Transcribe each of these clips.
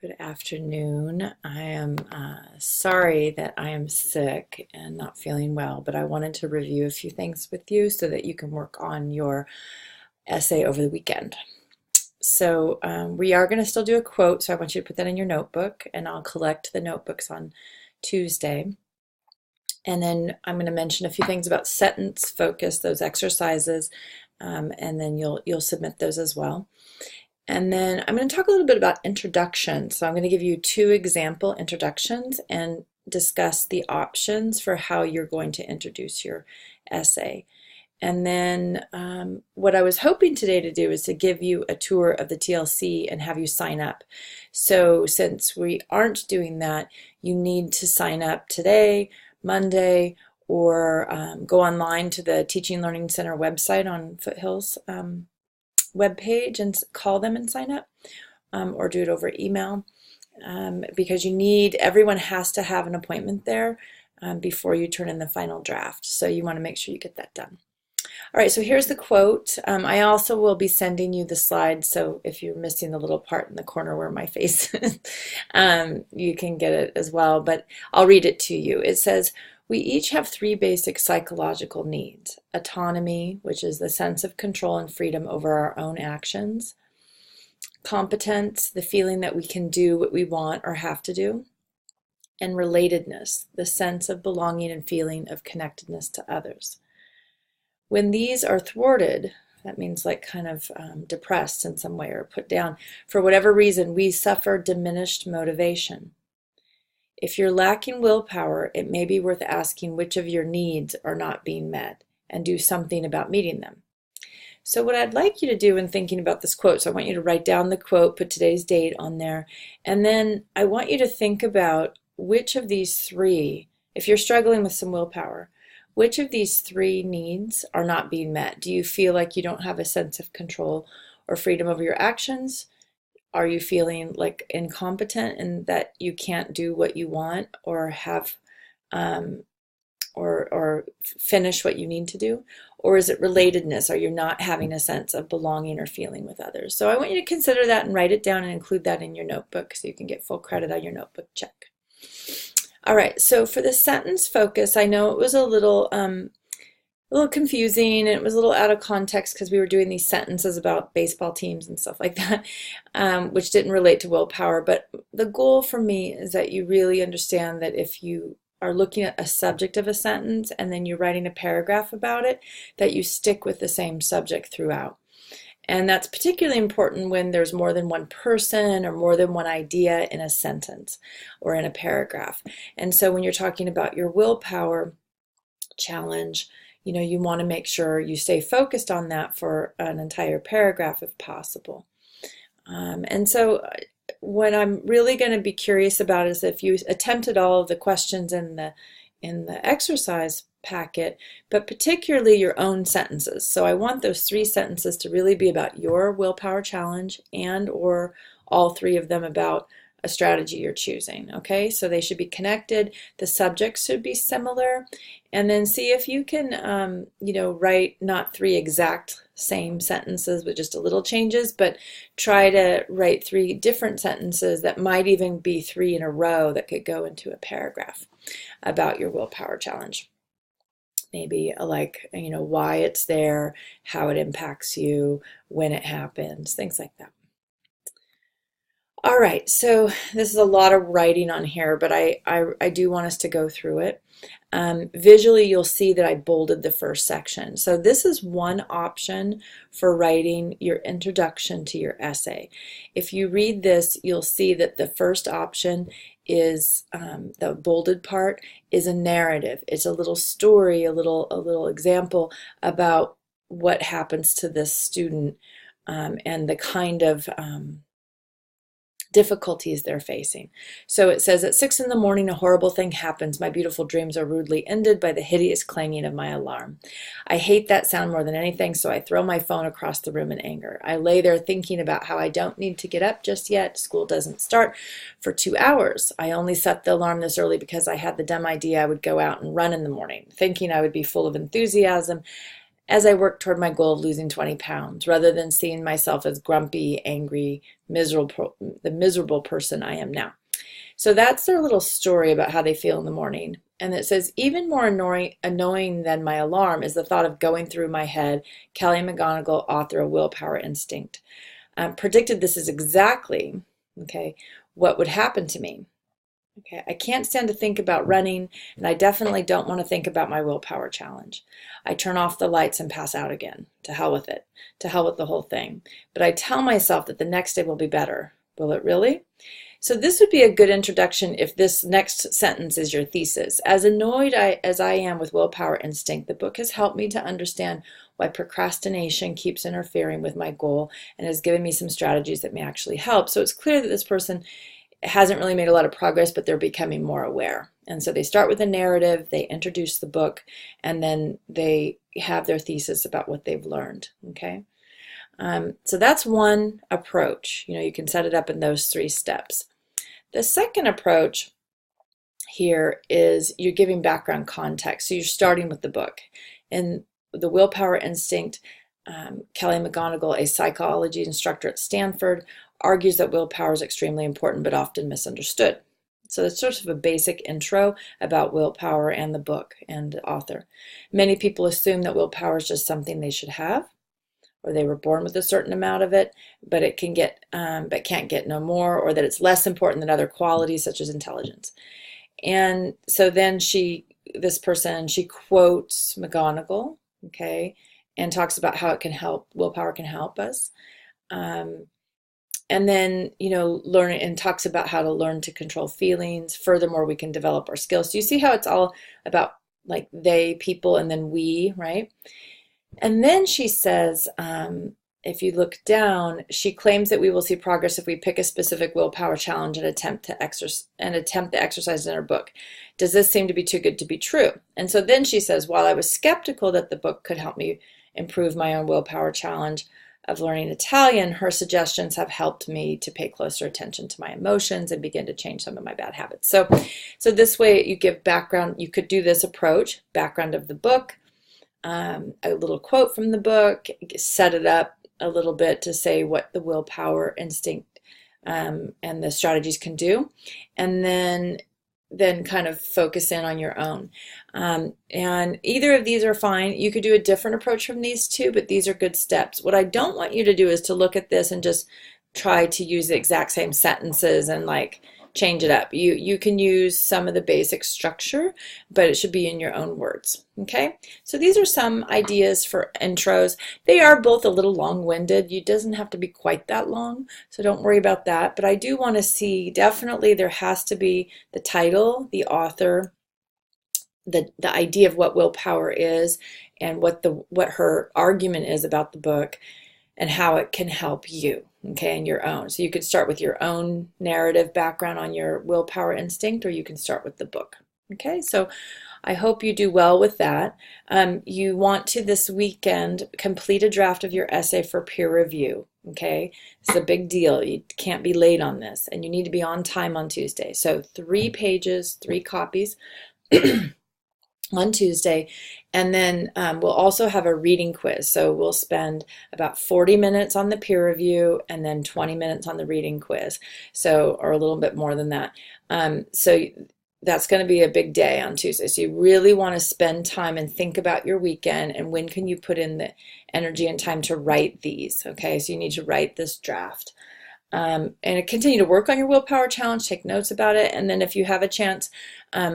Good afternoon. I am sorry that I am sick and not feeling well, but I wanted to review a few things with you so that you can work on your essay over the weekend. So we are going to still do a quote, so I want you to put that in your notebook, and I'll collect the notebooks on Tuesday. And then I'm going to mention a few things about sentence focus, those exercises, and then you'll submit those as well. And then I'm going to talk a little bit about introduction. So I'm going to give you 2 example introductions and discuss the options for how you're going to introduce your essay. And then what I was hoping today to do is to give you a tour of the TLC and have you sign up. So since we aren't doing that, you need to sign up today, Monday, or go online to the Teaching Learning Center website on Foothills webpage and call them and sign up, or do it over email, because everyone has to have an appointment there before you turn in the final draft. So you want to make sure you get that done. All right, so here's the quote. I also will be sending you the slides, so if you're missing the little part in the corner where my face is, you can get it as well, but I'll read it to you. It says, "We each have 3 basic psychological needs: autonomy, which is the sense of control and freedom over our own actions; competence, the feeling that we can do what we want or have to do; and relatedness, the sense of belonging and feeling of connectedness to others. When these are thwarted," that means like kind of depressed in some way or put down, "for whatever reason, we suffer diminished motivation. If you're lacking willpower, it may be worth asking which of your needs are not being met and do something about meeting them." So what I'd like you to do in thinking about this quote, so I want you to write down the quote, put today's date on there, and then I want you to think about which of these 3, if you're struggling with some willpower, which of these 3 needs are not being met? Do you feel like you don't have a sense of control or freedom over your actions? Are you feeling like incompetent and that you can't do what you want or have or finish what you need to do? Or is it relatedness? Are you not having a sense of belonging or feeling with others? So I want you to consider that and write it down and include that in your notebook so you can get full credit on your notebook check. All right, so for the sentence focus, I know it was a little confusing, and it was a little out of context because we were doing these sentences about baseball teams and stuff like that, which didn't relate to willpower. But the goal for me is that you really understand that if you are looking at a subject of a sentence and then you're writing a paragraph about it, that you stick with the same subject throughout. And that's particularly important when there's more than one person or more than one idea in a sentence or in a paragraph. And so when you're talking about your willpower challenge, you want to make sure you stay focused on that for an entire paragraph if possible. And so what I'm really going to be curious about is if you attempted all of the questions in the exercise packet, but particularly your own sentences. So I want those 3 sentences to really be about your willpower challenge and or all 3 of them about a strategy you're choosing. Okay, so they should be connected. The subjects should be similar, and then see if you can, write not 3 exact same sentences with just a little changes, but try to write 3 different sentences that might even be 3 in a row that could go into a paragraph about your willpower challenge. Maybe like, why it's there, how it impacts you, when it happens, things like that. All right, so this is a lot of writing on here, but I do want us to go through it. Visually, you'll see that I bolded the first section. So this is one option for writing your introduction to your essay. If you read this, you'll see that the first option is the bolded part is a narrative. It's a little story, a little example about what happens to this student and the kind of difficulties they're facing. So it says, "At 6 in the morning, a horrible thing happens. My beautiful dreams are rudely ended by the hideous clanging of my alarm. I hate that sound more than anything, so I throw my phone across the room in anger. I lay there thinking about how I don't need to get up just yet. School doesn't start for 2 hours. I only set the alarm this early because I had the dumb idea I would go out and run in the morning, thinking I would be full of enthusiasm as I work toward my goal of losing 20 pounds, rather than seeing myself as grumpy, angry, the miserable person I am now. So that's their little story about how they feel in the morning. And it says, even more annoying than my alarm is the thought of going through my head. Kelly McGonigal, author of Willpower Instinct, predicted this is exactly, okay, what would happen to me. Okay, I can't stand to think about running, and I definitely don't want to think about my willpower challenge. I turn off the lights and pass out again. To hell with it. To hell with the whole thing. But I tell myself that the next day will be better. Will it really? So this would be a good introduction if this next sentence is your thesis. As annoyed as I am with Willpower Instinct, the book has helped me to understand why procrastination keeps interfering with my goal and has given me some strategies that may actually help. So it's clear that this person hasn't really made a lot of progress, but they're becoming more aware. And so they start with a narrative, they introduce the book, and then they have their thesis about what they've learned. Okay, so that's one approach. You can set it up in those 3 steps. The second approach here is you're giving background context. So you're starting with the book. In the Willpower Instinct, Kelly McGonigal, a psychology instructor at Stanford, argues that willpower is extremely important but often misunderstood. So it's sort of a basic intro about willpower and the book and the author. Many people assume that willpower is just something they should have, or they were born with a certain amount of it, but it can get, but can't get no more, or that it's less important than other qualities such as intelligence. And so then this person quotes McGonigal, okay, and talks about how it can help, willpower can help us. And then, learn and talks about how to learn to control feelings. Furthermore, we can develop our skills. So you see how it's all about like they, people, and then we, right? And then she says, if you look down, she claims that we will see progress if we pick a specific willpower challenge and attempt the exercise in her book. Does this seem to be too good to be true? And so then she says, while I was skeptical that the book could help me improve my own willpower challenge of learning Italian, her suggestions have helped me to pay closer attention to my emotions and begin to change some of my bad habits. So this way you give background. You could do this approach, background of the book, a little quote from the book, set it up a little bit to say what the Willpower Instinct and the strategies can do, and then kind of focus in on your own. And either of these are fine. You could do a different approach from these 2, but these are good steps. What I don't want you to do is to look at this and just try to use the exact same sentences and like change it up. You can use some of the basic structure, but it should be in your own words. Okay, so these are some ideas for intros. They are both a little long-winded. It doesn't have to be quite that long, so don't worry about that. But I do want to see, definitely there has to be the title, the author, the idea of what willpower is, and what her argument is about the book, and how it can help you, okay, and your own. So you could start with your own narrative background on your Willpower Instinct, or you can start with the book. Okay, so I hope you do well with that. You want to, this weekend, complete a draft of your essay for peer review. Okay, it's a big deal. You can't be late on this, and you need to be on time on Tuesday. So 3 pages, 3 copies on Tuesday, and then we'll also have a reading quiz. So we'll spend about 40 minutes on the peer review and then 20 minutes on the reading quiz, so, or a little bit more than that. So that's going to be a big day on Tuesday. So you really want to spend time and think about your weekend and when can you put in the energy and time to write these. Okay, so you need to write this draft. And continue to work on your willpower challenge, take notes about it, and then if you have a chance,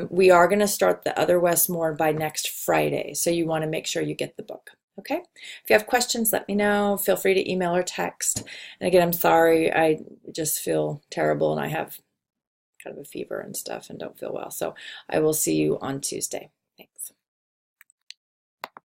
we are going to start the Other Westmore by next Friday, so you want to make sure you get the book. Okay? If you have questions, let me know. Feel free to email or text. And again, I'm sorry, I just feel terrible and I have kind of a fever and stuff and don't feel well. So I will see you on Tuesday. Thanks.